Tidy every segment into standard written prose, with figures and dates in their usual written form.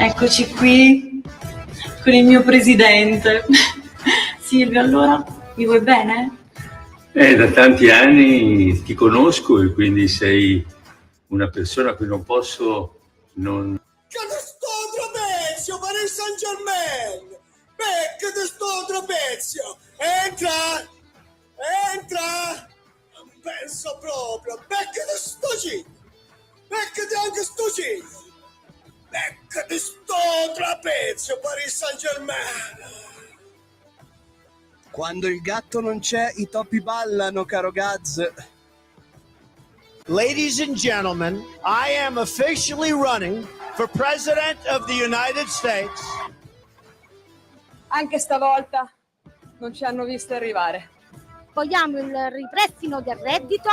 Eccoci qui con il mio presidente. Silvio, allora, mi vuoi bene? Da tanti anni ti conosco e quindi sei una persona a cui non posso non... Che te sto trapezio, Paris Saint-Germain! Becca te sto trapezio! Entra! Entra! Non penso proprio! Becca te sto G! Beccati anche sto G! Beccati sto trapezio, Paris Saint-Germain! Quando il gatto non c'è, i topi ballano, caro Gaz. Ladies and gentlemen, I am officially running for President of the United States. Anche stavolta non ci hanno visto arrivare. Vogliamo il ripristino del reddito.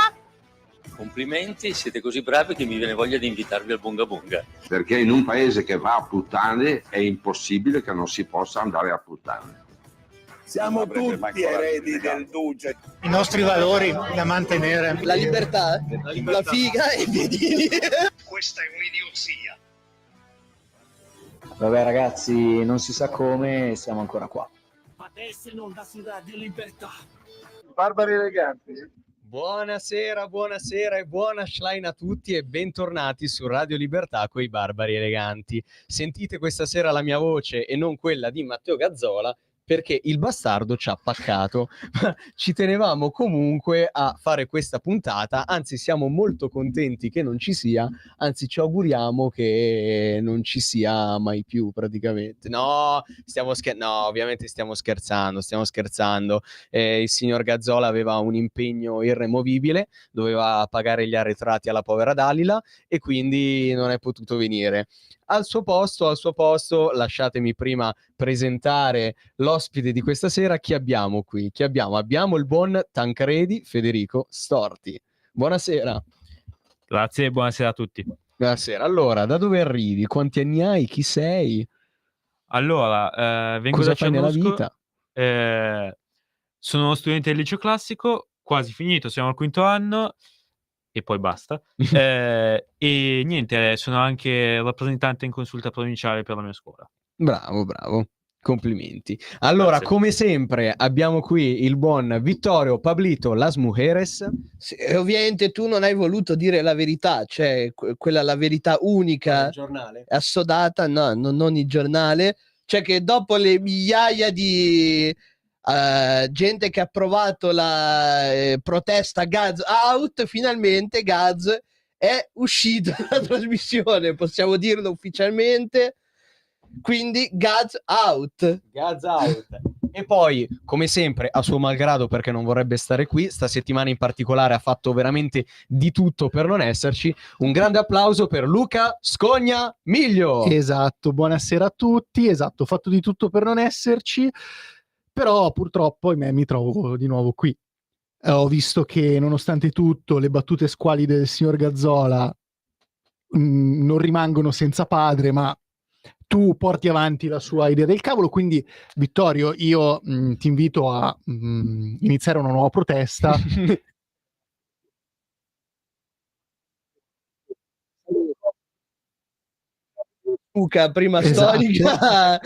Complimenti, siete così bravi che mi viene voglia di invitarvi al Bunga Bunga. Perché in un paese che va a puttane è impossibile che non si possa andare a puttane. Siamo tutti eredi del duce. I nostri valori da mantenere. La libertà, la figa e i piedini. Questa è un'idiozia. Vabbè ragazzi, non si sa come, siamo ancora qua. Adesso non da città di libertà. Barbari eleganti. Buonasera e buona Schlein a tutti e bentornati su Radio Libertà coi Barbari Eleganti. Sentite questa sera la mia voce e non quella di Matteo Gazzola, perché il bastardo ci ha paccato. Ci tenevamo comunque a fare questa puntata, anzi siamo molto contenti che non ci sia, anzi ci auguriamo che non ci sia mai più praticamente. No, ovviamente stiamo scherzando. Il signor Gazzola aveva un impegno irremovibile, doveva pagare gli arretrati alla povera Dalila e quindi non è potuto venire. Al suo posto, lasciatemi prima presentare l'ospite di questa sera. Chi abbiamo qui? Abbiamo il buon Tancredi Federico Storti. Buonasera. Grazie e buonasera a tutti. Buonasera. Allora, da dove arrivi? Quanti anni hai? Chi sei? Allora, vengo Cosa da fai nella Cernusco. vita? Sono uno studente del liceo classico, quasi finito, siamo al quinto anno e poi basta. E niente, sono anche rappresentante in consulta provinciale per la mia scuola. Bravo. Complimenti. Allora, Grazie. come sempre, abbiamo qui il buon Vittorio Pablito Las Mujeres. Sì, e ovviamente tu non hai voluto dire la verità, cioè quella la verità unica, Il giornale. assodata, no, non il giornale, cioè che dopo le migliaia di gente che ha approvato la protesta Gaz out, finalmente Gaz è uscito dalla trasmissione, possiamo dirlo ufficialmente, quindi Gaz out. E poi, come sempre, a suo malgrado, perché non vorrebbe stare qui, sta settimana in particolare ha fatto veramente di tutto per non esserci. Un grande applauso per Luca Scogna Miglio. Esatto, buonasera a tutti. Esatto, ho fatto di tutto per non esserci, però purtroppo mi trovo di nuovo qui. Ho visto che nonostante tutto le battute squalide del signor Gazzola non rimangono senza padre, ma tu porti avanti la sua idea del cavolo, quindi Vittorio, io ti invito a iniziare una nuova protesta. Luca, prima Esatto. storica,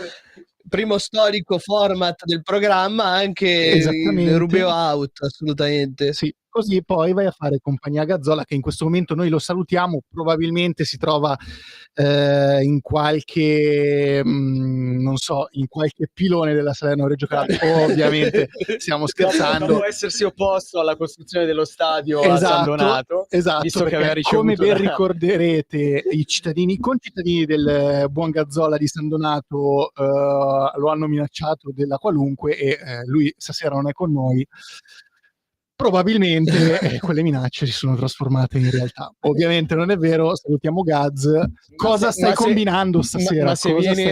primo storico format del programma, anche il Rubeo out, assolutamente. Sì, così poi vai a fare compagnia a Gazzola, che in questo momento noi lo salutiamo, probabilmente si trova in qualche non so, in qualche pilone della Salerno Reggio Calabria. Ovviamente stiamo scherzando. Dopo essersi opposto alla costruzione dello stadio a San Donato, esatto, visto che aveva ricevuto come ben ricorderete i concittadini del buon Gazzola di San Donato lo hanno minacciato della qualunque e lui stasera non è con noi. Probabilmente quelle minacce si sono trasformate in realtà. Ovviamente non è vero, salutiamo Gaz. Cosa stai combinando stasera?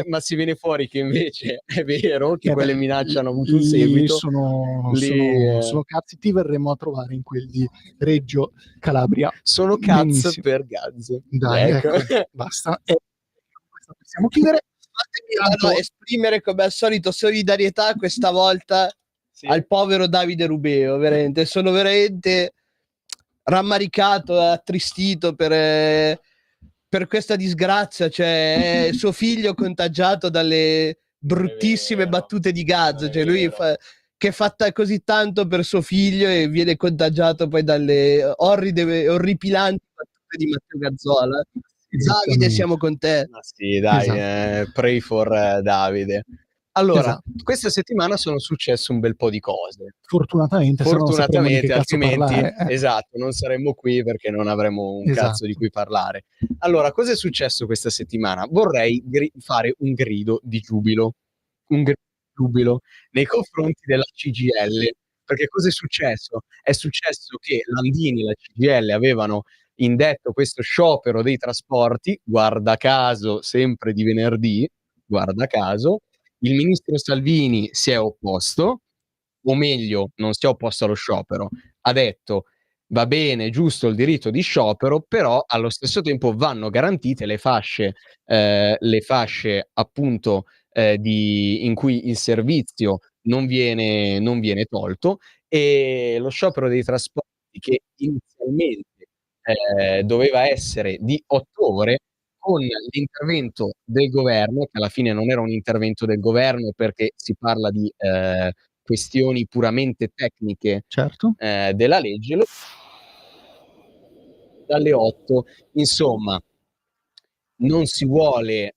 Ma si viene fuori che invece è vero che quelle minacce hanno avuto un seguito. Sono cazzi, ti verremo a trovare in quel di Reggio Calabria. Sono cazzo Benissimo. per Gaz. Dai, ecco, basta. Possiamo chiudere. Fatemi esprimere come al solito solidarietà questa volta al povero Davide Rubeo, veramente. Sono veramente rammaricato, attristito per per questa disgrazia, cioè suo figlio contagiato dalle bruttissime battute di Gaz, cioè lui che fa così tanto per suo figlio e viene contagiato poi dalle orripilanti battute di Matteo Gazzola. Davide, siamo con te. Ma sì, dai, Esatto. pray for Davide. Allora, Esatto. questa settimana sono successe un bel po' di cose. Fortunatamente, se no non sapremmo di che cazzo altrimenti, parlare. esatto, non saremmo qui perché non avremmo un cazzo di cui parlare. Allora, cosa è successo questa settimana? Vorrei fare un grido di giubilo. Un grido di giubilo nei confronti della CGIL. Perché cosa è successo? È successo che Landini e la CGIL avevano indetto questo sciopero dei trasporti, guarda caso, sempre di venerdì, guarda caso. Il ministro Salvini si è opposto, o meglio, non si è opposto allo sciopero, ha detto va bene, giusto il diritto di sciopero, però allo stesso tempo vanno garantite le fasce appunto in cui il servizio non viene tolto, e lo sciopero dei trasporti che inizialmente doveva essere di 8 ore, con l'intervento del governo, che alla fine non era un intervento del governo perché si parla di questioni puramente tecniche della legge, dalle 8. Insomma, non si vuole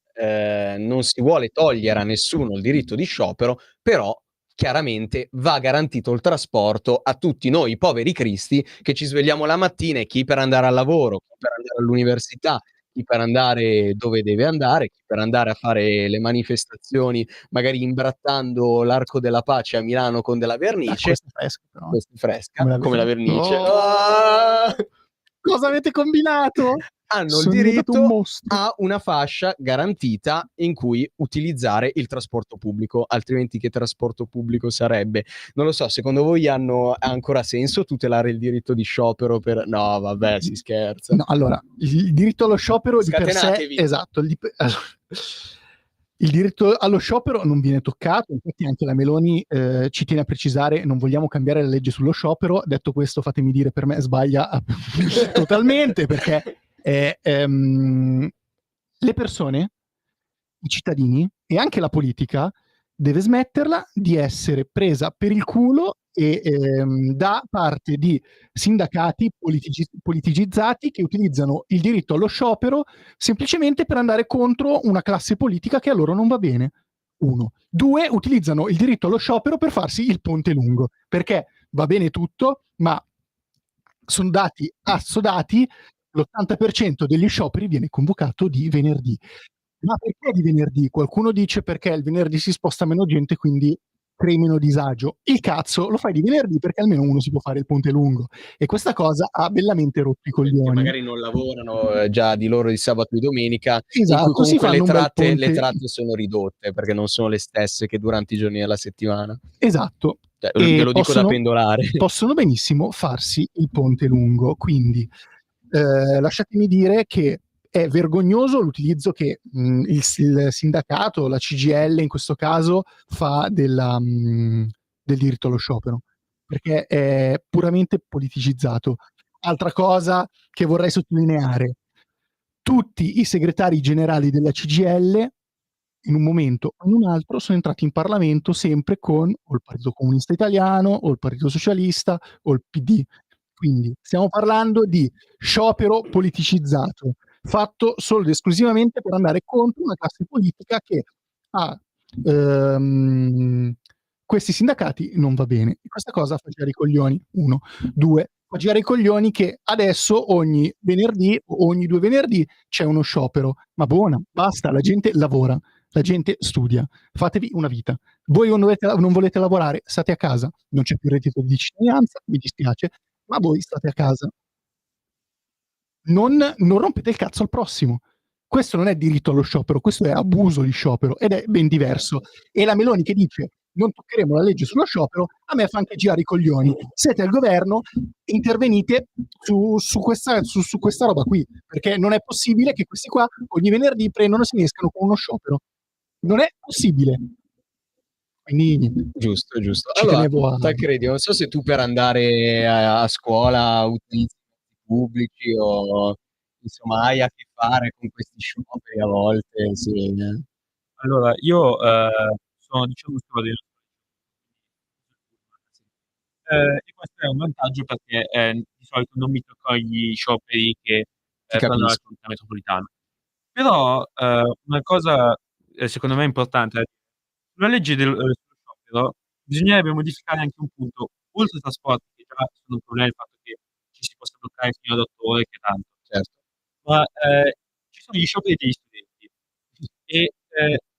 togliere a nessuno il diritto di sciopero, però chiaramente va garantito il trasporto a tutti noi poveri cristi che ci svegliamo la mattina, e chi per andare al lavoro, chi per andare all'università, chi per andare dove deve andare, chi per andare a fare le manifestazioni, magari imbrattando l'Arco della Pace a Milano con della vernice. Questa è fresca, però. Questa è fresca, come la vernice. Cosa avete combinato? Hanno il Sono diventato un diritto mostro. a una fascia garantita in cui utilizzare il trasporto pubblico, altrimenti che trasporto pubblico sarebbe? Non lo so, secondo voi ha ancora senso tutelare il diritto di sciopero per... No, vabbè, si scherza. No, allora, il diritto allo sciopero di per sé, Scatenatevi. esatto, il diritto allo sciopero non viene toccato, infatti anche la Meloni ci tiene a precisare: non vogliamo cambiare la legge sullo sciopero. Detto questo, fatemi dire, per me sbaglia totalmente, perché le persone, i cittadini e anche la politica deve smetterla di essere presa per il culo e da parte di sindacati politicizzati che utilizzano il diritto allo sciopero semplicemente per andare contro una classe politica che a loro non va bene. 1. 2. Utilizzano il diritto allo sciopero per farsi il ponte lungo, perché va bene tutto, ma sono dati assodati, l'80% degli scioperi viene convocato di venerdì. Ma perché di venerdì? Qualcuno dice perché il venerdì si sposta meno gente, quindi crei meno disagio. Il cazzo, lo fai di venerdì perché almeno uno si può fare il ponte lungo. E questa cosa ha bellamente rotto i coglioni. Che magari non lavorano già di loro di sabato e domenica, Esatto, in cui si comunque fanno un bel ponte. le tratte sono ridotte, perché non sono le stesse che durante i giorni della settimana. Esatto. Cioè, ve lo dico da pendolare. Possono benissimo farsi il ponte lungo, quindi lasciatemi dire che è vergognoso l'utilizzo che il sindacato, la CGIL in questo caso, fa del diritto allo sciopero, perché è puramente politicizzato. Altra cosa che vorrei sottolineare: tutti i segretari generali della CGIL in un momento o in un altro sono entrati in Parlamento sempre con o il Partito Comunista Italiano o il Partito Socialista o il PD. Quindi stiamo parlando di sciopero politicizzato, fatto solo ed esclusivamente per andare contro una classe politica che ha questi sindacati non va bene. E questa cosa fa girare i coglioni, 1. 2. Fa girare i coglioni che adesso ogni venerdì o ogni 2 venerdì c'è uno sciopero. Ma buona, basta, la gente lavora, la gente studia, fatevi una vita. Voi non volete lavorare, state a casa, non c'è più reddito di cittadinanza, mi dispiace, ma voi state a casa. Non rompete il cazzo al prossimo. Questo non è diritto allo sciopero, questo è abuso di sciopero ed è ben diverso. E la Meloni che dice non toccheremo la legge sullo sciopero, a me fa anche girare i coglioni. Siete al governo, intervenite su questa roba qui, perché non è possibile che questi qua ogni venerdì prendono e se ne escano con uno sciopero. Non è possibile. Quindi niente. Giusto. Ci tenevo Allora, Tancredi, non so se tu per andare a scuola utilizzi mezzi pubblici o insomma, hai a che fare con questi scioperi a volte, sì. Allora, io sono, diciamo, e questo è un vantaggio perché di solito non mi tocca gli scioperi che Ti prendono la capisco. città metropolitana. Però una cosa secondo me importante è sulla legge sullo sciopero bisognerebbe modificare anche un punto, oltre ai trasporti, che già sono un problema il fatto che ci si possa bloccare fino ad 8 ore, che è tanto. Certo. Ma ci sono gli scioperi degli studenti e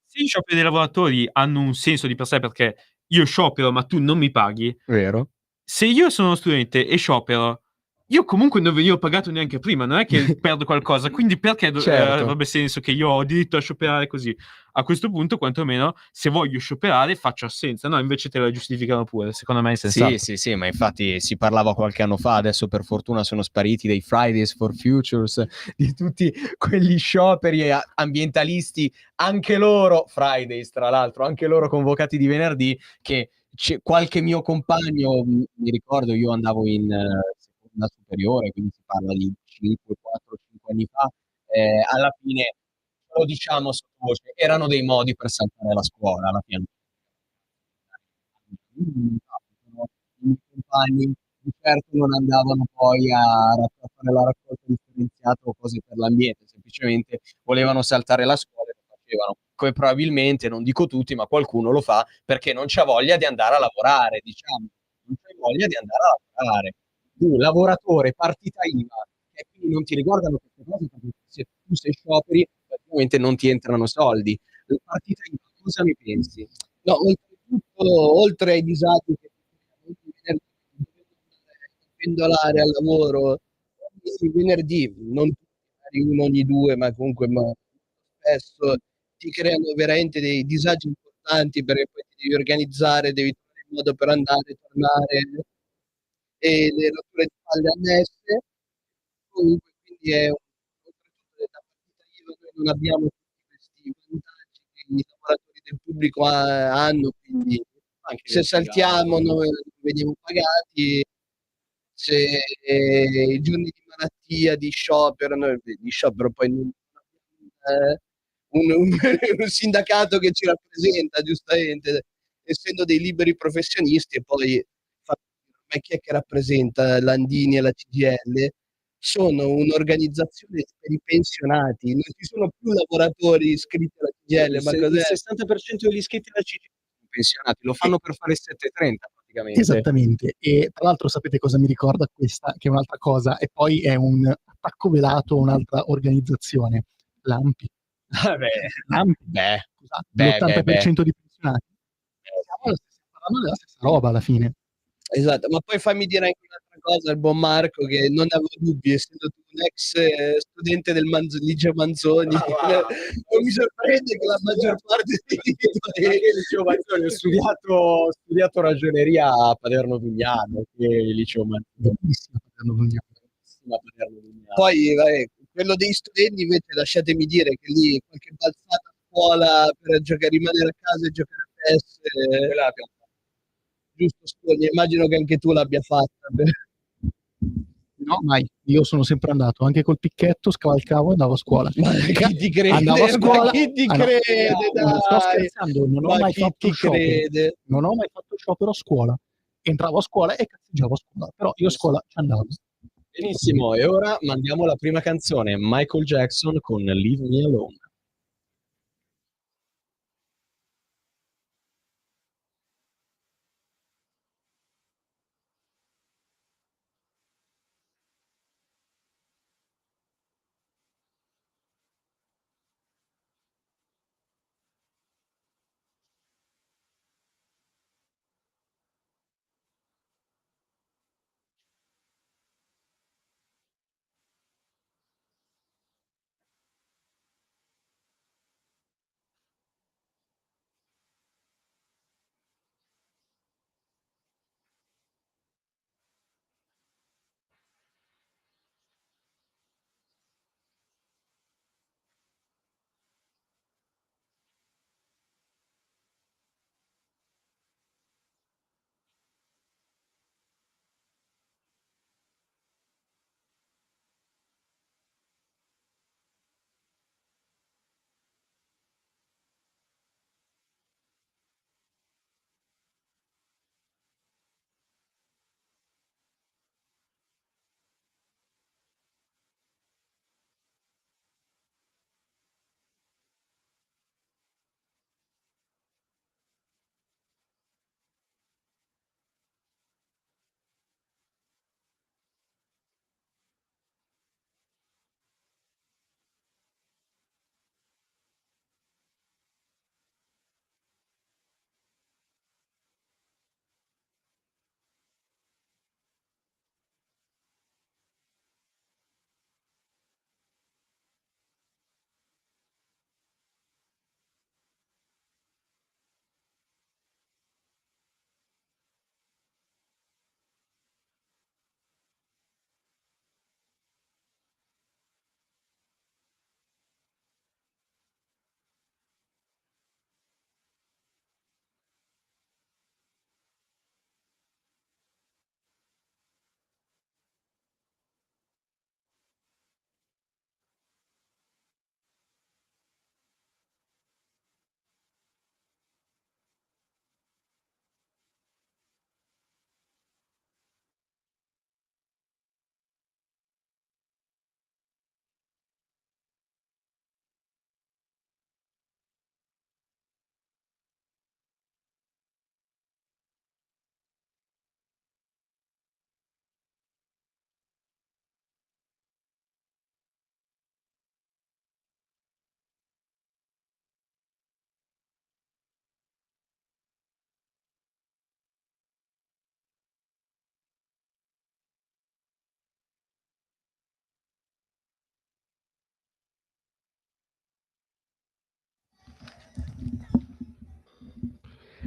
se gli scioperi dei lavoratori hanno un senso di per sé, perché io sciopero ma tu non mi paghi, Vero. se io sono studente e sciopero, io comunque non venivo pagato neanche prima, non è che perdo qualcosa, quindi perché Certo. avrebbe senso che io ho diritto a scioperare così? A questo punto, quantomeno, se voglio scioperare, faccio assenza, no? Invece te la giustificano pure, secondo me è sensato. Sì, ma infatti si parlava qualche anno fa, adesso per fortuna sono spariti dei Fridays for Futures, di tutti quegli scioperi ambientalisti, anche loro, Fridays tra l'altro, anche loro convocati di venerdì, che qualche mio compagno, mi ricordo, io andavo in seconda superiore, quindi si parla di 5, 4, 5 anni fa, alla fine, lo diciamo sottovoce, erano dei modi per saltare la scuola alla fine. I miei compagni di certo non andavano poi a fare la raccolta differenziata o cose per l'ambiente, semplicemente volevano saltare la scuola e lo facevano. Come probabilmente, non dico tutti, ma qualcuno lo fa perché non c'ha voglia di andare a lavorare, diciamo. Non c'hai voglia di andare a lavorare. Tu, lavoratore, partita IVA, e quindi non ti riguardano queste cose perché se tu sei scioperi, praticamente non ti entrano soldi. La partita IVA, cosa ne pensi? No, oltretutto, oltre ai disagi che pendolare al lavoro ogni venerdì, non magari uno ogni due, ma comunque spesso ti creano veramente dei disagi importanti perché poi ti devi organizzare, devi trovare il modo per andare e tornare e le rotture di palle annesse. Comunque, quindi è oltretutto da partita IVA noi non abbiamo tutti questi vantaggi che i lavoratori del pubblico hanno, quindi Anche se saltiamo noi non veniamo pagati, se i giorni di malattia, di sciopero, noi di sciopero poi non abbiamo un sindacato che ci rappresenta, giustamente, essendo dei liberi professionisti e poi ma chi è che rappresenta Landini e la CGIL? Sono un'organizzazione per i pensionati, non ci sono più lavoratori iscritti alla CGIL, ma Il cos'è? 60% degli iscritti alla CGIL sono pensionati, lo fanno per fare il 7:30 praticamente. Esattamente, e tra l'altro sapete cosa mi ricorda questa, che è un'altra cosa, e poi è un attacco velato a un'altra organizzazione, l'ANPI. L'ANPI, l'80% di pensionati. Stiamo parlando della stessa roba alla fine. Esatto, ma poi fammi dire anche un'altra cosa al buon Marco, che non avevo dubbi, essendo tu un ex studente del Ligia Manzoni, non mi sorprende che la maggior parte dei Liceo Manzoni, ho studiato ragioneria a Paderno Vignano, che è il liceo Manzoni. Bellissimo Paderno Vignano. Poi, vabbè, quello dei studenti invece lasciatemi dire che lì qualche balzata a scuola per rimanere a casa e giocare a PES, giusto Spogna, immagino che anche tu l'abbia fatta. No, mai. Io sono sempre andato, anche col picchetto, scavalcavo e andavo a scuola. Ma chi ti crede? Andavo a scuola. Ma chi ti crede? Non sto Dai. scherzando, non ho Ma mai chi fatto ti sciopero. crede? Non ho mai fatto sciopero a scuola. Entravo a scuola e cazzeggiavo a scuola, però io a scuola ci andavo. Benissimo, e ora mandiamo la prima canzone, Michael Jackson con Leave Me Alone.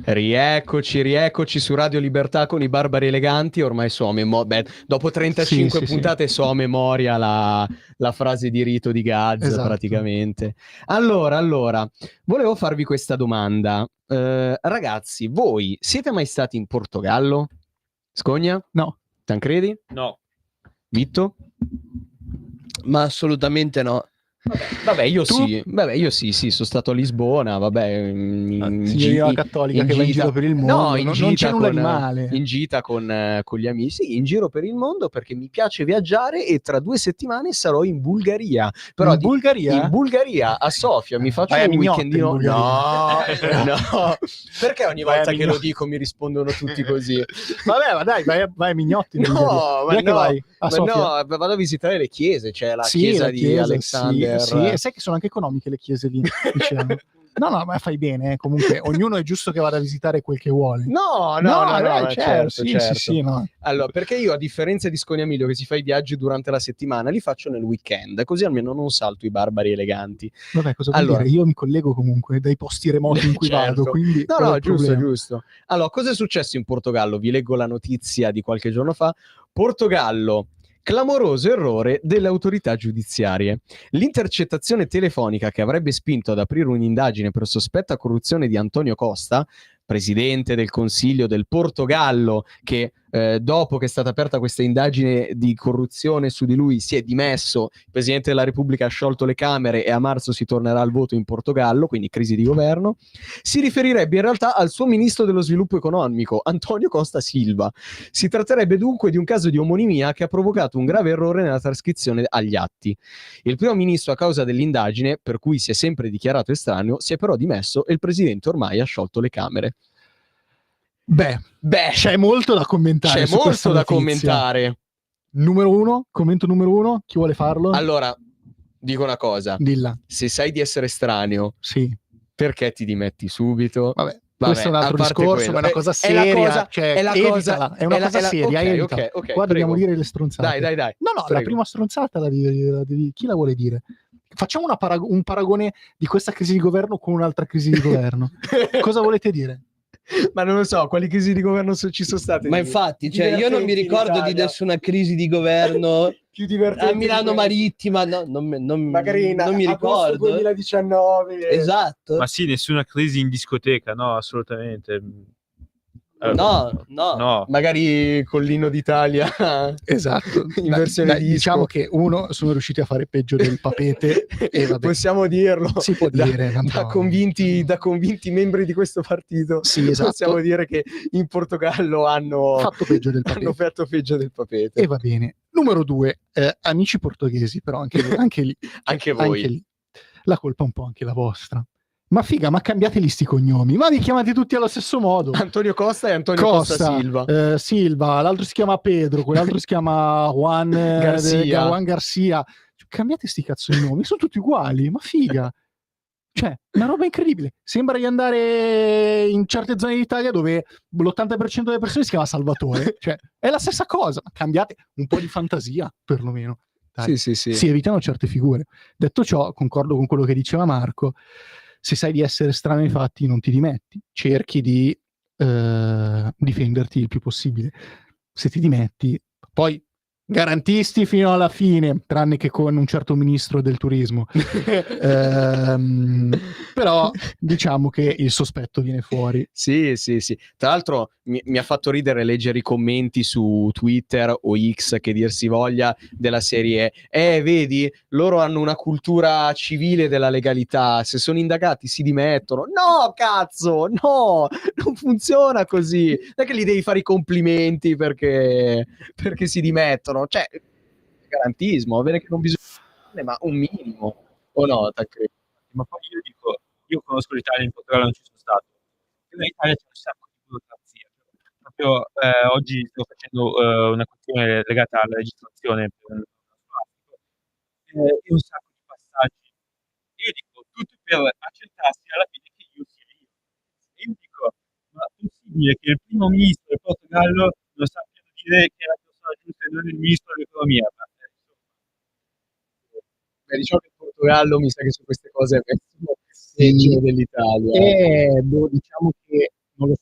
Rieccoci su Radio Libertà con i Barbari Eleganti. Ormai so a memoria, dopo 35 Sì, puntate so a memoria la frase di rito di Gaz, Esatto. praticamente. Allora, volevo farvi questa domanda. Ragazzi, voi siete mai stati in Portogallo? Scogna? No. Tancredi? No. Vitto? Ma assolutamente no. Vabbè, io Tu? sì, sono stato a Lisbona, vabbè, Signoria cattolica che va in giro per il mondo, no, in non gita c'è nulla con, di male. in gita con gli amici, sì, in giro per il mondo perché mi piace viaggiare e tra 2 settimane sarò in Bulgaria. Però In Bulgaria? In Bulgaria, a Sofia, mi faccio Vai a un Mignotte weekendino. in Bulgaria. No, perché ogni Vai a volta che lo Mignotte. dico mi rispondono tutti così? Vabbè, ma dai, vai a Mignotti in Bulgaria. No, ma Dov'è che no, vai? A ma Sofia? no, vado a visitare le chiese, c'è la Sì, chiesa la di chiesa, Alexander. Sì, e sai che sono anche economiche le chiese lì, diciamo. No, ma fai bene, comunque ognuno è giusto che vada a visitare quel che vuole. No, dai, certo. sì, no. Allora, perché io, a differenza di Sconiamilio che si fa i viaggi durante la settimana, li faccio nel weekend, così almeno non salto i Barbari Eleganti. Vabbè, cosa vuol Allora, dire? Io mi collego comunque dai posti remoti in cui certo. vado, quindi No, qual è il problema? giusto. Allora, cosa è successo in Portogallo? Vi leggo la notizia di qualche giorno fa. Portogallo, clamoroso errore delle autorità giudiziarie. L'intercettazione telefonica che avrebbe spinto ad aprire un'indagine per sospetta corruzione di Antonio Costa, presidente del Consiglio del Portogallo, che dopo che è stata aperta questa indagine di corruzione su di lui si è dimesso, il Presidente della Repubblica ha sciolto le Camere e a marzo si tornerà al voto in Portogallo, quindi crisi di governo, si riferirebbe in realtà al suo ministro dello sviluppo economico, Antonio Costa Silva. Si tratterebbe dunque di un caso di omonimia che ha provocato un grave errore nella trascrizione agli atti. Il primo ministro, a causa dell'indagine, per cui si è sempre dichiarato estraneo, si è però dimesso e il Presidente ormai ha sciolto le Camere. Beh, c'è molto da commentare. C'è su questa molto da notizia. commentare. Commento numero uno, chi vuole farlo? Allora, dico una cosa. Dilla. Se sai di essere estraneo, sì, perché ti dimetti subito? Vabbè, questo è un altro discorso, ma è una cosa seria. È una cosa seria, ok, Qua prego. dobbiamo dire le stronzate. Dai. No, prego. la prima stronzata la devi... Chi la vuole dire? Facciamo un paragone di questa crisi di governo con un'altra crisi di governo. Cosa volete dire? Ma non lo so, quali crisi di governo ci sono state? Ma infatti, cioè, io non mi ricordo di nessuna crisi di governo più divertente a Milano Marittima, no, magari non mi ricordo. 2019. Esatto. Ma sì, nessuna crisi in discoteca, no, assolutamente. No. Magari con l'Inno d'Italia. Esatto. In versione disco. Diciamo che sono riusciti a fare peggio del Papete e vabbè. Possiamo dirlo. Si può dire. Da convinti membri di questo partito. Sì, esatto. Possiamo dire che in Portogallo hanno fatto peggio del Papete. Hanno fatto peggio del Papete. E va bene. Numero 2, amici portoghesi, però anche lì. Anche voi. Anche lì. La colpa è un po' anche la vostra. Ma figa, ma cambiateli sti cognomi, ma vi chiamate tutti allo stesso modo. Antonio Costa e Antonio Costa Silva. Silva, l'altro si chiama Pedro, quell'altro si chiama Juan Garcia. Cambiate sti cazzo di nomi, sono tutti uguali, ma figa. Cioè, una roba incredibile. Sembra di andare in certe zone d'Italia dove l'80% delle persone si chiama Salvatore. Cioè, è la stessa cosa, ma cambiate un po' di fantasia, perlomeno. Dai. Sì. Si evitano certe figure. Detto ciò, concordo con quello che diceva Marco. Se sai di essere strano ai fatti, non ti dimetti. Cerchi di difenderti il più possibile. Se ti dimetti, poi garantisti fino alla fine, tranne che con un certo ministro del turismo. Però diciamo che il sospetto viene fuori. Sì. Tra l'altro mi ha fatto ridere leggere i commenti su Twitter o X, che dir si voglia, della serie vedi, loro hanno una cultura civile della legalità, se sono indagati si dimettono. No, cazzo, no, non funziona così. Non è che gli devi fare i complimenti perché si dimettono. Cioè, garantismo, va bene che non bisogna, ma un minimo. O no, Tancredi? Ma poi io conosco l'Italia, in Portogallo non ci sono stato. In Italia c'è un sacco di burocrazia. Proprio oggi sto facendo una questione legata alla registrazione per e un sacco di passaggi. Io dico, tutto per accertarsi alla fine che io sia io. E io dico, ma è possibile che il primo ministro del Portogallo non sappia dire che è la persona giusta e non il ministro dell'economia? Diciamo che il Portogallo mi sa che su queste cose è peggio dell'Italia. Diciamo che non lo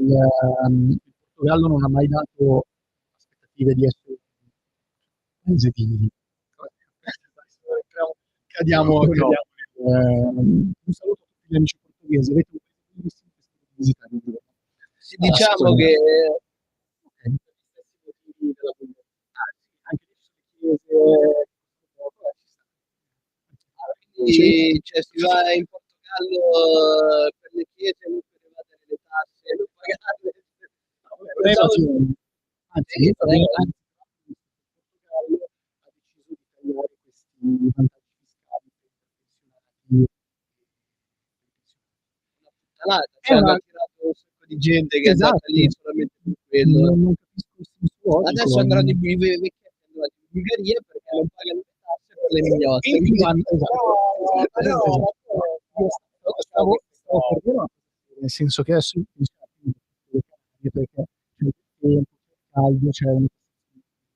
il Portogallo non ha mai dato aspettative di essere un paese di... Cadiamo. Un saluto a tutti gli amici portoghesi, avete un paese bellissimo che state visitare. Diciamo che anche lì quindi, cioè, si va in Portogallo per le chiese, non per evadere le tasse, non pagarle. Anzi, il Portogallo ha deciso di tagliare questi vantaggi fiscali per i pensionati. Cioè, hanno tirato un sacco di gente che è andata lì solamente per quello. Non capisco il senso logico. Adesso andranno in Bulgaria perché non pagano le tasse per le mignotte. Stavo per dire, nel senso che adesso perché caldo c'è un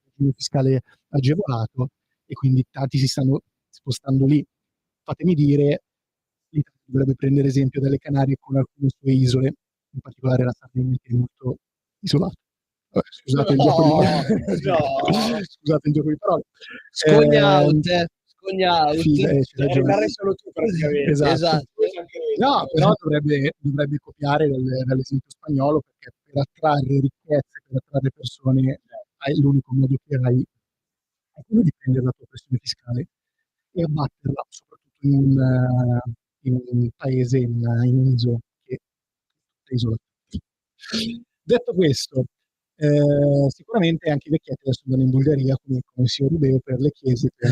regime fiscale agevolato e quindi tanti si stanno spostando lì. Fatemi dire, l'Italia dovrebbe prendere esempio dalle Canarie con alcune sue isole, in particolare la Sardegna che è molto isolata. Scusate il gioco di parole. Scogna out. Solo tu praticamente. Esatto. No, però dovrebbe copiare dall'esempio spagnolo, perché per attrarre ricchezze, per attrarre persone, l'unico modo che hai è quello di prendere la tua pressione fiscale e abbatterla, soprattutto in un paese, in un'isola che è isolata. Detto questo, sicuramente anche i vecchietti adesso andano in Bulgaria come Sio Rubeo per le chiese, per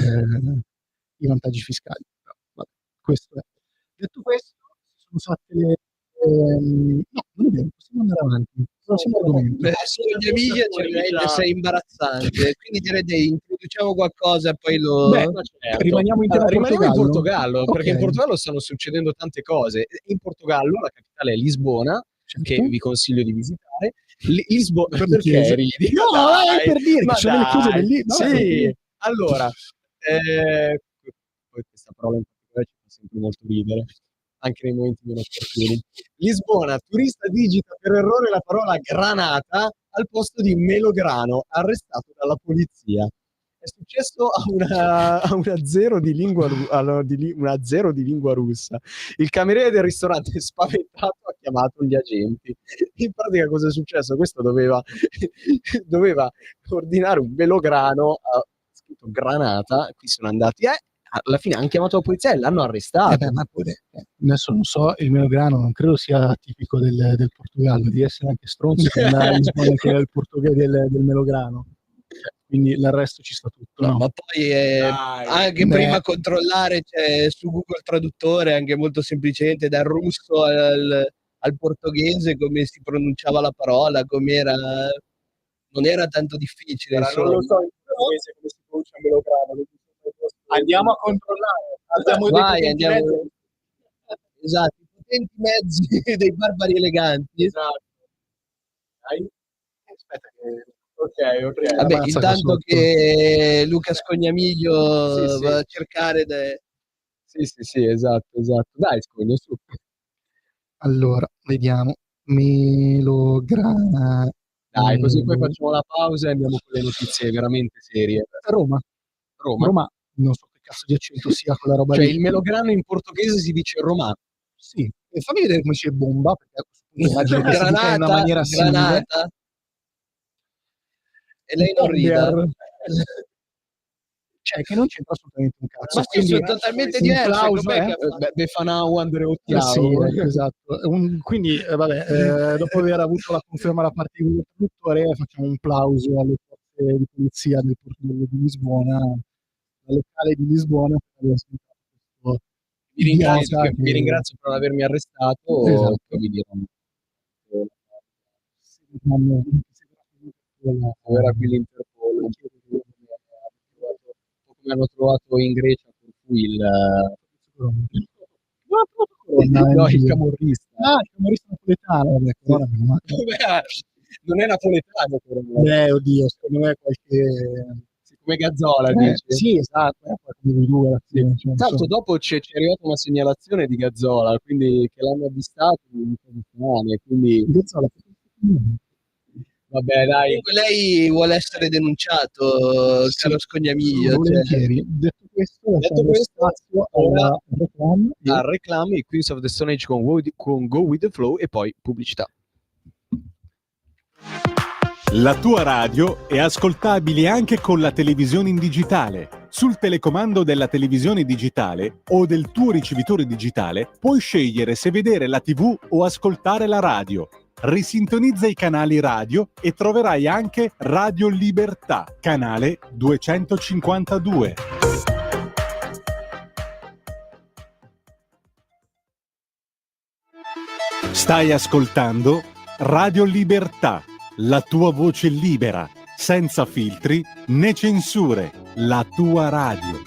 i vantaggi fiscali. Però, vabbè, questo è. Detto questo, sono fatte le... no, non è vero, possiamo andare avanti. Prossimo argomento. Sogna mia certamente sei imbarazzante, quindi direi introduciamo qualcosa e poi lo... Rimaniamo in Portogallo, Okay. perché in Portogallo stanno succedendo tante cose. In Portogallo la capitale è Lisbona, che vi consiglio di visitare. Lisbona, perché ridi? No, Dai, è per dire ma che sono le chiuse dai, bellissime. sì, allora, poi questa parola in particolare ci fa sempre molto ridere, anche nei momenti meno opportuni. Lisbona, turista digita per errore la parola granata al posto di melograno, arrestato dalla polizia. È successo a una zero di lingua russa. Il cameriere del ristorante, spaventato, ha chiamato gli agenti. In pratica cosa è successo? Questo doveva ordinare un melograno, scritto granata, qui sono andati alla fine hanno chiamato la polizia e l'hanno arrestato. Ma pure, adesso non so, il melograno non credo sia tipico del Portogallo, di essere anche stronzo che andare a Lisbona che era il del melograno. Quindi l'arresto ci sta tutto. No? Ma poi anche prima controllare su Google Traduttore, anche molto semplicemente dal russo al portoghese come si pronunciava la parola, com'era, non era tanto difficile. Non lo so in portoghese come si pronuncia melograno. Andiamo a controllare. Andiamo. Esatto, i potenti mezzi dei barbari eleganti. Esatto. Aspetta che... Ok. Vabbè, intanto che Luca Scognamiglio va a cercare Sì, esatto. Dai, Scogno, su. Allora, vediamo. Melograna. Dai, così poi facciamo la pausa e andiamo con le notizie veramente serie. Roma. Non so che cazzo di accento sia quella roba Cioè lì. il melograno in portoghese si dice romano. Sì. E fammi vedere come si dice bomba, perché immagino che si dica in una maniera simile. Granata. E lei non rida. Cioè, che non c'entra assolutamente un cazzo. Ma sì, sono totalmente diverse. Befanao, Andreotti. Sì, esatto. Quindi, dopo aver avuto la conferma da parte del produttore, facciamo un plauso alle forze di polizia del porto di Lisbona, al locale di Lisbona, per aver smontato questo Vi ringrazio per avermi arrestato. Esatto. Vi dirò. Era qui l'Interpol, come hanno trovato in Grecia per cui il camorrista. Il camorrista napoletano. Non è napoletano però. Oddio, secondo me è qualche... Come Gazzola, dice. Sì, esatto. Tanto dopo c'è arrivata una segnalazione di Gazzola, quindi che l'hanno avvistato quindi Gazzola, Vabbè, dai. Comunque lei vuole essere denunciato, Sì, caro Scognamiglio. Cioè. volentieri. Detto questo, lasciamo spazio ora alla reclame e- al reclame, i Queens of the Stone Age con Go With The Flow e poi pubblicità. La tua radio è ascoltabile anche con la televisione in digitale. Sul telecomando della televisione digitale o del tuo ricevitore digitale puoi scegliere se vedere la TV o ascoltare la radio. Risintonizza i canali radio e troverai anche Radio Libertà, canale 252. Stai ascoltando Radio Libertà, la tua voce libera, senza filtri né censure, la tua radio.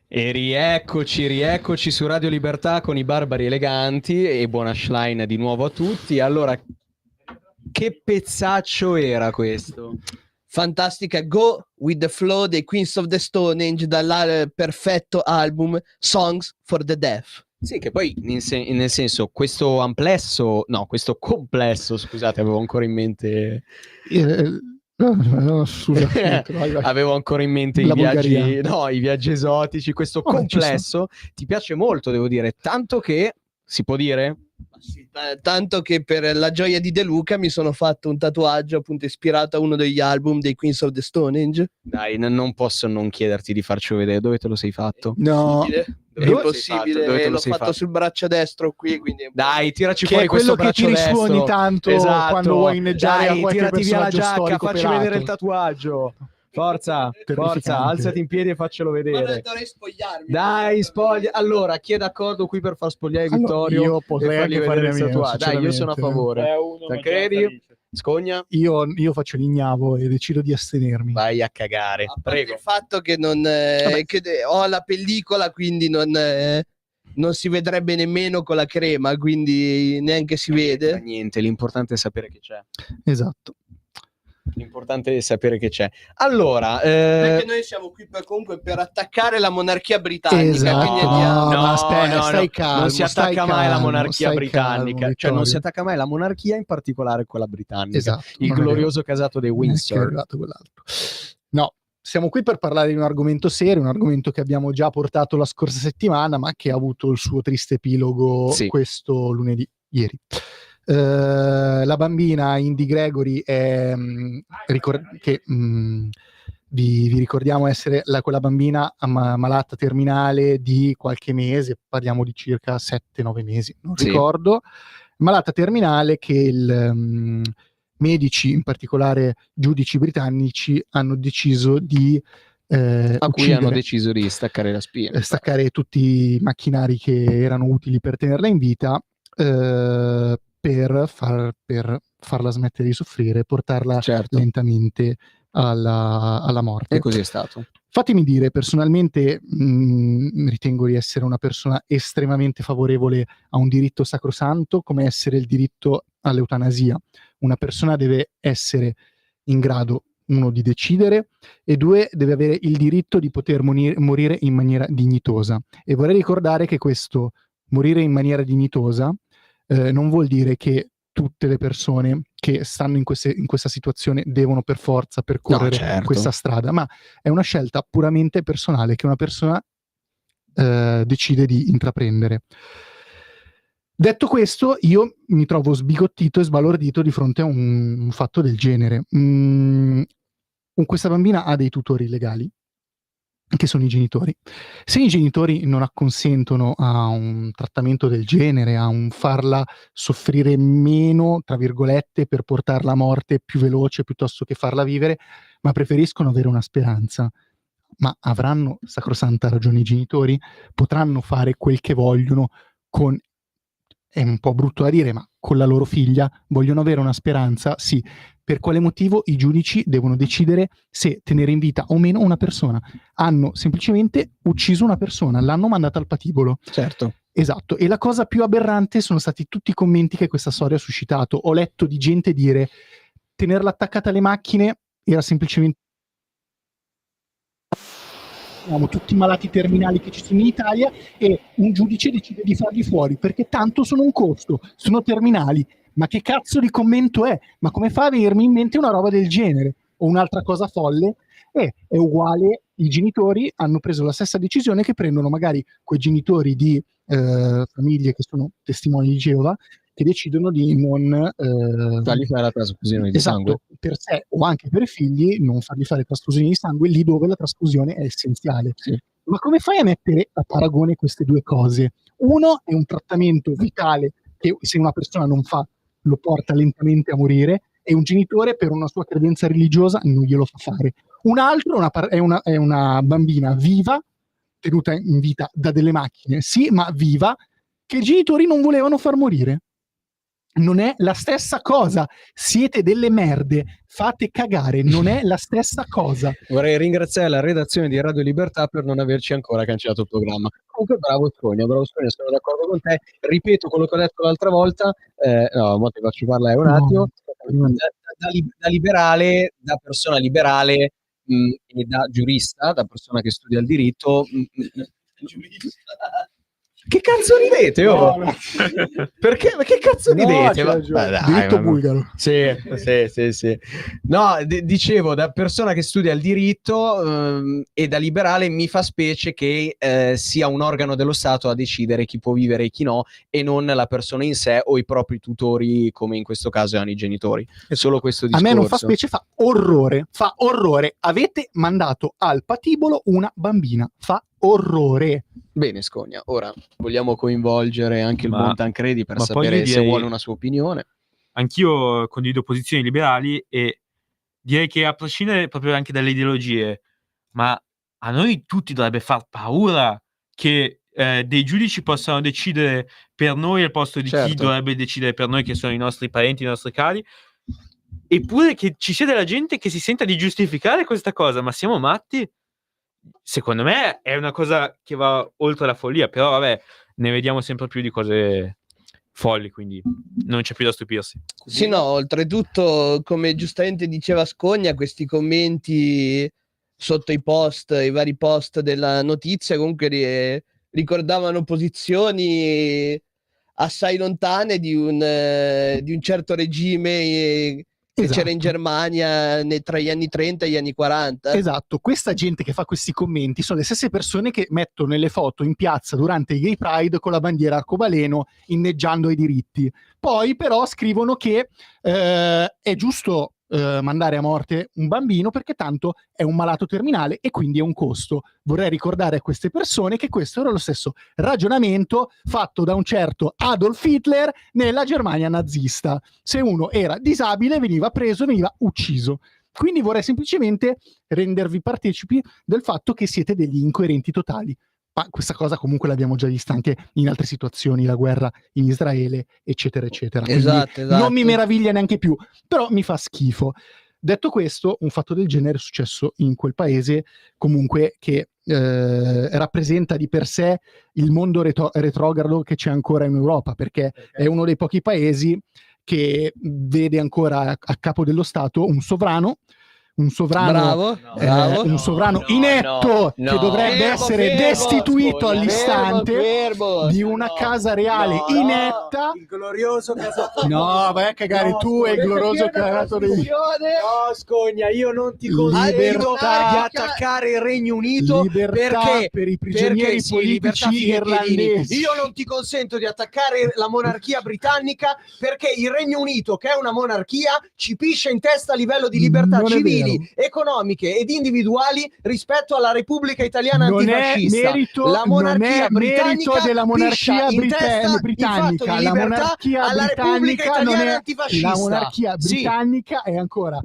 E rieccoci su Radio Libertà con i Barbari Eleganti e buona Schlein di nuovo a tutti. Allora, che pezzaccio era questo? Fantastica Go With The Flow dei Queens of the Stone Age dal perfetto album Songs for the Deaf. Sì, che poi nel senso questo complesso, scusate, avevo ancora in mente no, assolutamente, vai. avevo ancora in mente i viaggi esotici, questo complesso ti piace molto, devo dire, tanto che si può dire? Sì, tanto che per la gioia di De Luca mi sono fatto un tatuaggio appunto ispirato a uno degli album dei Queens of the Stone Age. Dai, non posso non chiederti di farcelo vedere. Dove te lo sei fatto? No, è impossibile. Dove te lo L'ho sei fatto sul braccio destro qui, quindi dai, tiraci Che fuori è quello questo che braccio tiri su destro. ogni tanto Esatto. quando vuoi inneggiare Dai, a qualche tirati via la personaggio giacca, storico facci pelato. vedere il tatuaggio. Forza, alzati in piedi e faccelo vedere. dovrei spogliarmi. Dai, spoglia. Allora, chi è d'accordo qui per far spogliare Vittorio? io potrei e fargli anche fare vedere la il mia, tatuaggio? Dai, io sono a favore. Te credi? Scogna? Io faccio l'ignavo e decido di astenermi. Vai a cagare. Prego. Il fatto che non ho la pellicola, quindi non si vedrebbe nemmeno con la crema, quindi neanche si vede. Niente, l'importante è sapere che c'è. Esatto. L'importante è sapere che c'è. Allora, Perché noi siamo qui comunque per attaccare la monarchia britannica. Esatto, Quindi andiamo. ma aspetta, stai calmo, non si attacca mai la monarchia stai britannica, calmo, cioè non Vittorio. si attacca mai la monarchia, in particolare quella britannica. Esatto, Il non è glorioso casato dei vero. Che è Windsor. arrivato quell'altro. No, siamo qui per parlare di un argomento serio, un argomento che abbiamo già portato la scorsa settimana, ma che ha avuto il suo triste epilogo questo lunedì, ieri. La bambina Indy Gregory è vi ricordiamo essere quella bambina malata terminale di qualche mese, parliamo di circa 7-9 mesi, non ricordo, malata terminale che medici, in particolare giudici britannici, hanno deciso di a cui hanno uccidere, deciso di staccare la spina, staccare tutti i macchinari che erano utili per tenerla in vita, per farla smettere di soffrire, portarla lentamente alla morte. E così è stato. Fatemi dire, personalmente ritengo di essere una persona estremamente favorevole a un diritto sacrosanto come essere il diritto all'eutanasia. Una persona deve essere in grado, uno, di decidere, e due, deve avere il diritto di poter morire in maniera dignitosa. E vorrei ricordare che questo morire in maniera dignitosa non vuol dire che tutte le persone che stanno in questa situazione devono per forza percorrere questa strada, ma è una scelta puramente personale che una persona decide di intraprendere. Detto questo, io mi trovo sbigottito e sbalordito di fronte a un fatto del genere. Questa bambina ha dei tutori legali, che sono i genitori. Se i genitori non acconsentono a un trattamento del genere, a un farla soffrire meno, tra virgolette, per portarla a morte più veloce piuttosto che farla vivere, ma preferiscono avere una speranza, ma avranno sacrosanta ragione i genitori? Potranno fare quel che vogliono con, è un po' brutto da dire, ma con la loro figlia? Vogliono avere una speranza? Sì. Per quale motivo i giudici devono decidere se tenere in vita o meno una persona? Hanno semplicemente ucciso una persona, l'hanno mandata al patibolo. Certo. Esatto. E la cosa più aberrante sono stati tutti i commenti che questa storia ha suscitato. Ho letto di gente dire tenerla attaccata alle macchine era semplicemente... Abbiamo tutti i malati terminali che ci sono in Italia e un giudice decide di farli fuori perché tanto sono un costo, sono terminali. Ma che cazzo di commento è? Ma come fa a venirmi in mente una roba del genere? O un'altra cosa folle? È uguale, i genitori hanno preso la stessa decisione che prendono magari quei genitori di famiglie che sono testimoni di Geova, che decidono di non fargli fare la trasfusione di sangue. Per sé o anche per i figli, non fargli fare trasfusioni di sangue lì dove la trasfusione è essenziale. Sì. Ma come fai a mettere a paragone queste due cose? Uno è un trattamento vitale che se una persona non fa lo porta lentamente a morire, e un genitore per una sua credenza religiosa non glielo fa fare. Un altro è una bambina viva, tenuta in vita da delle macchine, sì, ma viva, che i genitori non volevano far morire. Non è la stessa cosa. Siete delle merde, fate cagare, non è la stessa cosa. Vorrei ringraziare la redazione di Radio Libertà per non averci ancora cancellato il programma. Comunque bravo Scogna, sono d'accordo con te. Ripeto quello che ho detto l'altra volta, no, mo ti faccio parlare un attimo. Da liberale, da persona liberale e da giurista, da persona che studia il diritto. Che cazzo ridete? Oh? No. Perché? Ma che cazzo ridete? Diritto bulgaro. Sì. No, dicevo, da persona che studia il diritto e da liberale mi fa specie che sia un organo dello Stato a decidere chi può vivere e chi no, e non la persona in sé o i propri tutori, come in questo caso erano i genitori. È solo questo discorso. A me non fa specie, fa orrore. Avete mandato al patibolo una bambina, fa orrore. Bene Scogna, ora vogliamo coinvolgere anche il buon Tancredi per sapere se vuole una sua opinione. Anch'io condivido posizioni liberali e direi che a prescindere proprio anche dalle ideologie, ma a noi tutti dovrebbe far paura che dei giudici possano decidere per noi al posto di chi dovrebbe decidere per noi, che sono i nostri parenti, i nostri cari, eppure che ci sia della gente che si senta di giustificare questa cosa. Ma siamo matti? Secondo me è una cosa che va oltre la follia, però vabbè, ne vediamo sempre più di cose folli, quindi non c'è più da stupirsi. Sì, no, oltretutto, come giustamente diceva Scogna, questi commenti sotto i vari post della notizia comunque ricordavano posizioni assai lontane di un certo regime che c'era in Germania tra gli anni 30 e gli anni 40. Esatto, questa gente che fa questi commenti sono le stesse persone che mettono le foto in piazza durante i Gay Pride con la bandiera arcobaleno inneggiando ai diritti. Poi però scrivono che è giusto mandare a morte un bambino perché tanto è un malato terminale e quindi è un costo. Vorrei ricordare a queste persone che questo era lo stesso ragionamento fatto da un certo Adolf Hitler nella Germania nazista. Se uno era disabile veniva preso e veniva ucciso. Quindi vorrei semplicemente rendervi partecipi del fatto che siete degli incoerenti totali. Ma questa cosa comunque l'abbiamo già vista anche in altre situazioni, la guerra in Israele, eccetera, eccetera. Esatto. Non mi meraviglia neanche più, però mi fa schifo. Detto questo, un fatto del genere è successo in quel paese, comunque che rappresenta di per sé il mondo retrogrado che c'è ancora in Europa, perché è uno dei pochi paesi che vede ancora a capo dello Stato un sovrano Bravo. un sovrano inetto che dovrebbe essere destituito all'istante di una casa reale inetta. Il glorioso casato. No, vai a cagare tu e il glorioso casato dei... No, Scogna, io non ti consiglio di attaccare il Regno Unito perché per i prigionieri politici irlandesi. Io non ti consento di attaccare la monarchia britannica perché il Regno Unito, che è una monarchia, ci piscia in testa a livello di libertà Non è civili, economiche ed individuali rispetto alla Repubblica Italiana Non antifascista. è merito, La monarchia non è merito britannica della monarchia piscia in testa britannica. in fatto di La libertà monarchia alla Repubblica britannica non Italiana è antifascista. la monarchia Sì. britannica è ancora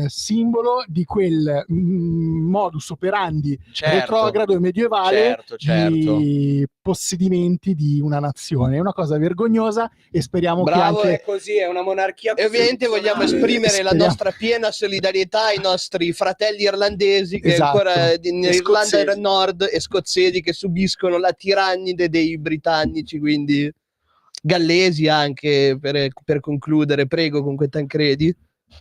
simbolo di quel modus operandi retrogrado e medievale di possedimenti di una nazione. È una cosa vergognosa e speriamo che anche... è così, è una monarchia. E ovviamente vogliamo esprimere la Speriamo. nostra piena solidarietà ai nostri fratelli irlandesi che Esatto. ancora in Irlanda scozzesi. del Nord e scozzesi che subiscono la tirannide dei britannici, quindi gallesi anche per concludere. Prego, comunque Tancredi.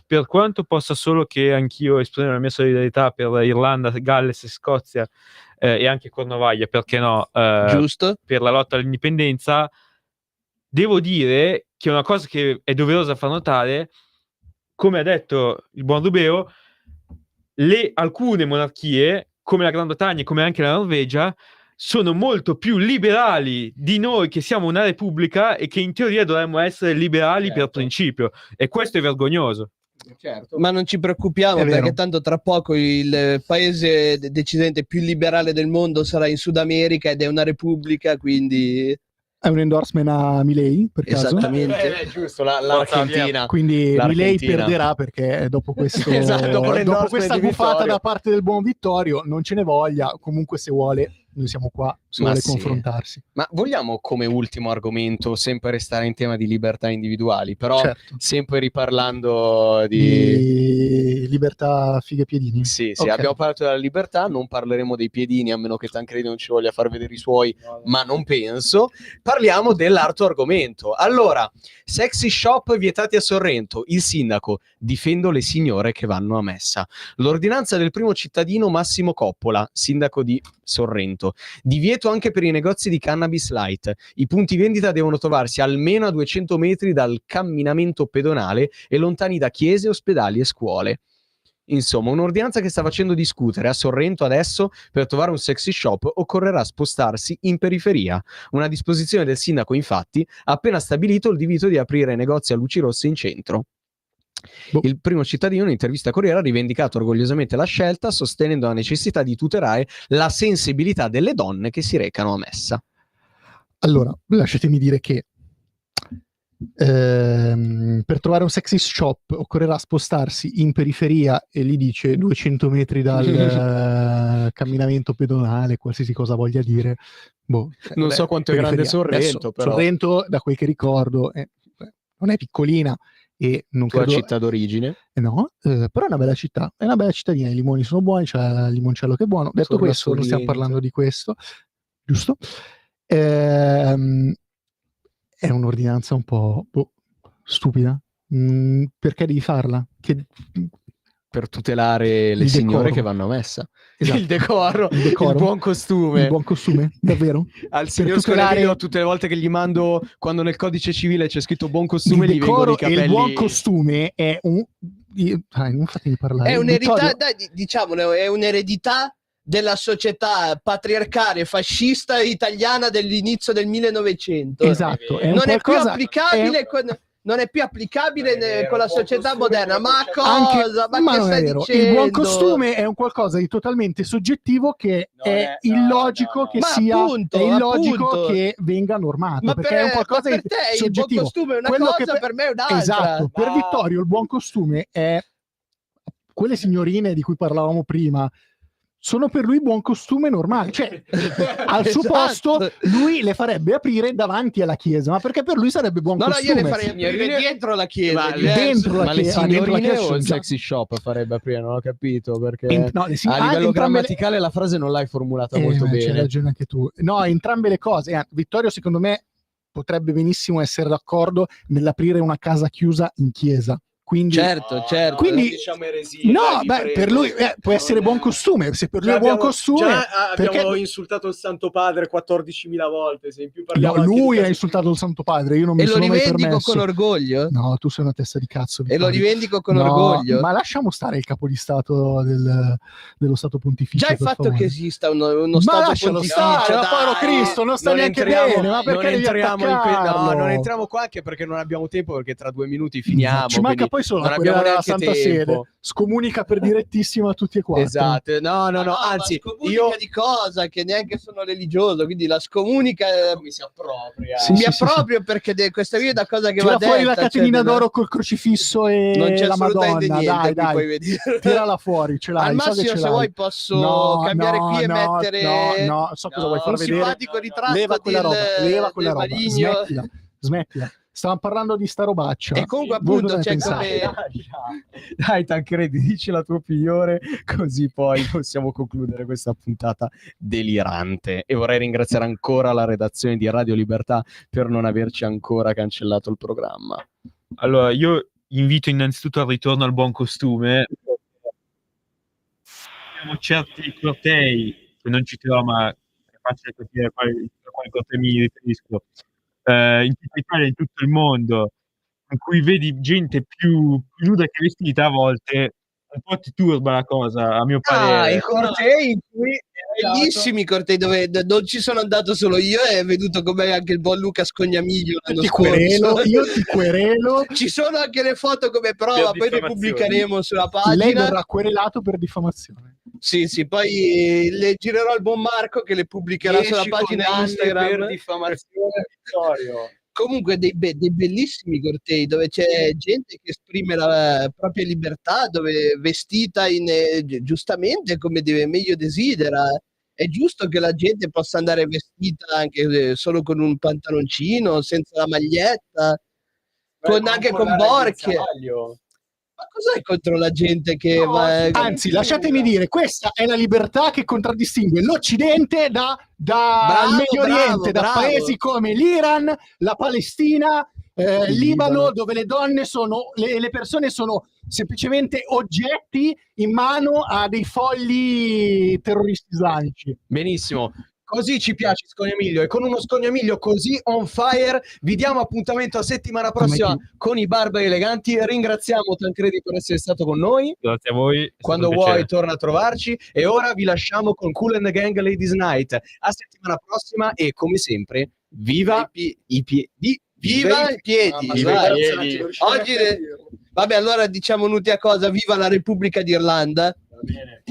Per quanto possa solo che anch'io esprimere la mia solidarietà per Irlanda, Galles e Scozia e anche Cornovaglia, perché no, Giusto? per la lotta all'indipendenza, devo dire che una cosa che è doverosa far notare, come ha detto il buon Rubeo, alcune monarchie, come la Gran Bretagna e come anche la Norvegia, sono molto più liberali di noi che siamo una repubblica e che in teoria dovremmo essere liberali per principio, e questo è vergognoso. Certo. Ma non ci preoccupiamo È vero. perché tanto tra poco il paese decidente più liberale del mondo sarà in Sud America ed è una repubblica, quindi È un endorsement a Milei, per caso? esattamente. Giusto, l'Argentina. Quindi Milei L'Argentina. perderà perché dopo questo Esatto, dopo l'endorsement questa di buffata Vittorio. da parte del buon Vittorio non ce ne voglia, comunque se vuole noi siamo qua, se Ma vuole sì. confrontarsi. Ma vogliamo come ultimo argomento sempre restare in tema di libertà individuali, però Certo. sempre riparlando di... Di libertà fighe piedini. Sì, Ok. abbiamo parlato della libertà, non parleremo dei piedini a meno che Tancredi non ci voglia far vedere i suoi, ma non penso. Parliamo dell'altro argomento. Allora, sexy shop vietati a Sorrento, il sindaco, difendo le signore che vanno a messa. L'ordinanza del primo cittadino Massimo Coppola, sindaco di Sorrento, divieto anche per i negozi di cannabis light. I punti vendita devono trovarsi almeno a 200 metri dal camminamento pedonale e lontani da chiese, ospedali e scuole. Insomma, un'ordinanza che sta facendo discutere a Sorrento adesso. Per trovare un sexy shop occorrerà spostarsi in periferia. Una disposizione del sindaco, infatti, ha appena stabilito il divieto di aprire negozi a luci rosse in centro. Il primo cittadino in intervista a Corriere ha rivendicato orgogliosamente la scelta, sostenendo la necessità di tutelare la sensibilità delle donne che si recano a messa. Allora, lasciatemi dire che per trovare un sexy shop occorrerà spostarsi in periferia e lì dice 200 metri dal camminamento pedonale, qualsiasi cosa voglia dire. Boh, Non so quanto è grande periferia. Sorrento, Adesso, però. Sorrento, da quel che ricordo, non è piccolina e non Tua credo... città d'origine? No, però è una bella città, è una bella cittadina, i limoni sono buoni, c'è il limoncello che è buono. Detto Sorla questo, non stiamo Sorrento. parlando di questo, giusto? è un'ordinanza un po' stupida. Perché devi farla? Per tutelare le Il signore decoro. che vanno a messa. Esatto. Il decoro, Il decoro. il buon costume. Il buon costume, davvero? Al Per signor tutelare Scognamiglio, tutte le volte che gli mando, quando nel codice civile c'è scritto buon costume, il gli vengono i decoro e capelli. il buon costume è un... non fatemi parlare. È un'eredità, Vittorio, dai, diciamolo, è un'eredità della società patriarcale fascista italiana dell'inizio del 1900. Esatto, è un Non è più qualcosa- applicabile non è più applicabile con la società moderna. Ma cosa? anche, Ma ma che non è stai vero. dicendo? Il buon costume è un qualcosa di totalmente soggettivo che è illogico che Ma sia appunto, è illogico appunto. che venga normato, Ma perché è un qualcosa ma per di te il buon soggettivo. costume è una Quello cosa, che per me è un'altra. Esatto, per Vittorio il buon costume è quelle signorine di cui parlavamo prima. Sono per lui buon costume normale, cioè al suo Esatto. posto lui le farebbe aprire davanti alla chiesa, ma perché per lui sarebbe buon No, io costume. le farei aprire dietro la chiesa. Ma è diverso. dentro la Ma le chiesa, dentro la signorine chiesa o il sono già- sexy shop farebbe aprire? Non ho capito perché No, a livello entrambe le- grammaticale la frase non l'hai formulata molto ma C'hai bene. ragione anche tu. No, entrambe le cose. Vittorio, secondo me, potrebbe benissimo essere d'accordo nell'aprire una casa chiusa in chiesa. Quindi, Certo. quindi diciamo eresie, no, beh, per lui può essere buon costume. Se per lui è buon costume, perché insultato il Santo Padre 14.000 volte. Se in più no, lui ha insultato il Santo Padre. Io non mi E lo sono mai rivendico permesso. con orgoglio. No, tu sei una testa di cazzo. E lo Vittorio. rivendico con No, orgoglio. Ma lasciamo stare il capo di Stato dello Stato Pontificio. Già il per fatto favore. che esista uno Ma Stato lascialo pontificio, stare, ma dai. povero Cristo, non sta neanche bene, ma perché devi attaccarlo? non entriamo qua anche perché non abbiamo tempo, perché tra 2 minuti finiamo. Ci manca quindi poi solo non la abbiamo quella della neanche Santa tempo. Sede. Scomunica per direttissima a tutti e quattro. Esatto, no, anzi, io di cosa che neanche sono religioso, quindi la scomunica mi si appropria. Sì, mi sì, sì, approprio perché questa qui è una cosa che Tira va detta. fuori la catenina cioè, d'oro col crocifisso e non c'è la assolutamente Madonna. niente, Dai, qui puoi dai. vedere. Tirala fuori, ce l'hai. Al so che massimo, ce se l'hai. vuoi, posso cambiare qui e mettere No, so cosa vuoi far un vedere. simpatico ritratto Leva quella roba, leva quella del roba. Maligno. Smettila. Stavamo parlando di sta robaccia. E comunque, Voi appunto, cosa ne c'è pensate? come Dai, Tancredi, dici la tua opinione, così poi possiamo concludere questa puntata delirante. E vorrei ringraziare ancora la redazione di Radio Libertà per non averci ancora cancellato il programma. Allora, io invito innanzitutto al ritorno al buon costume. Abbiamo certi cortei, che non citerò, ma è facile capire a quali cortei mi riferisco, in tutta Italia e in tutto il mondo, in cui vedi gente più nuda che vestita, a volte un po' ti turba la cosa, a mio parere. i cortei in cui bellissimi cortei dove non ci sono andato solo io, è venuto con me anche il buon Luca Scognamiglio l'anno scorso. Io ti querelo. Ci sono anche le foto come prova, Per poi le diffamazione. pubblicheremo sulla Lei pagina. verrà querelato per diffamazione. Sì, poi le girerò al buon Marco che le pubblicherà sulla pagina Instagram. per diffamazione, Vittorio. Comunque dei bellissimi cortei dove c'è gente che esprime la propria libertà, dove vestita giustamente come meglio desidera. È giusto che la gente possa andare vestita anche solo con un pantaloncino, senza la maglietta, anche con borchie. Ma cos'hai contro la gente che va... Anzi, lasciatemi dire, questa è la libertà che contraddistingue l'Occidente dal Medio Oriente, da bravo. paesi come l'Iran, la Palestina, il Libano, dove le donne sono, le persone sono semplicemente oggetti in mano a dei folli terroristi islamici. Benissimo. Così ci piace Scognamiglio, e con uno Scognamiglio così on fire vi diamo appuntamento a settimana prossima con i Barbari Eleganti. Ringraziamo Tancredi per essere stato con noi. Grazie a voi. è stato Quando un vuoi piacere. torna a trovarci, e ora vi lasciamo con Kool and the Gang Ladies Night. A settimana prossima, e come sempre viva i piedi. Viva i piedi! Viva vai. i piedi. Oggi vabbè, allora diciamo un'ultima cosa: viva la Repubblica d'Irlanda. Va bene.